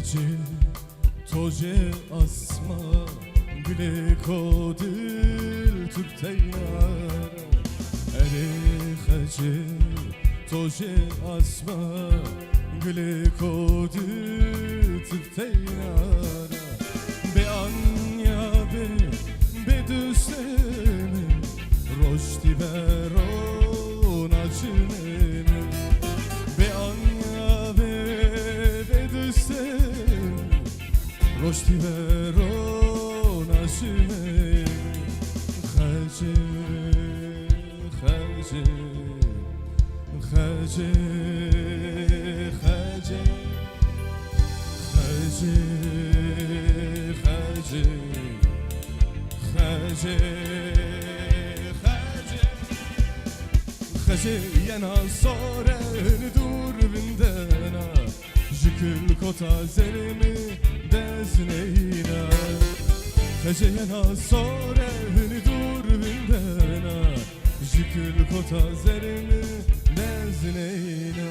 خجی توجه asma güle kodil tüpteynar eri خجی توجه asma güle kodil tüpteynar be anya be düsene roşti beron acınene be anya be düsene roşti beron acınene خجی خجی خجی خجی خجی خجی خجی خجی ینا soren dur bindena jükül kota zerimi dezneyna خجی ینا soren dur bindena jükül kota zerimi dezneyna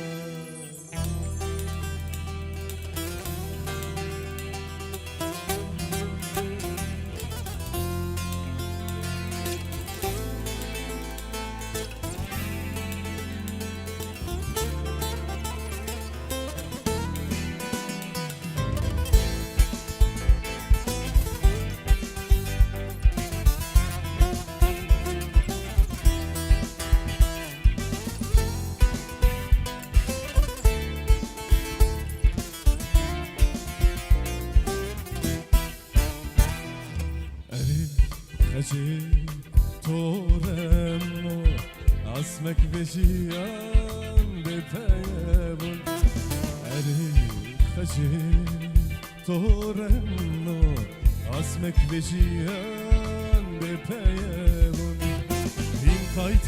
خجی تورمو اسمک بجیان به پیبون اری خجی تورمو اسمک بجیان به پیبون این kayıt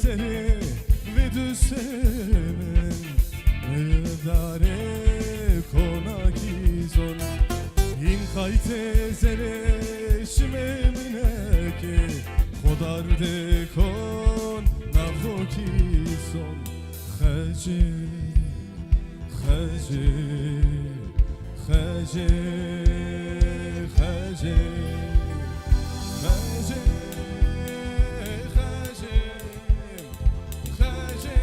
zere ve düsemen dare konak izon این kayıt zere شممنکه خودار دکن نخوکی سون خجی خجی خجی خجی خجی خجی خجی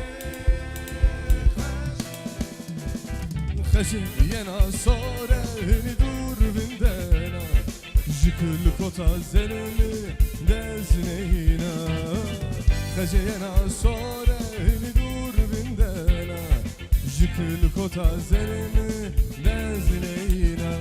خجی ینا سارeni dur bindena jükül kota zerimi dezneyna خجی ینا سارeni dur bindena jükül kota zerimi dezneyna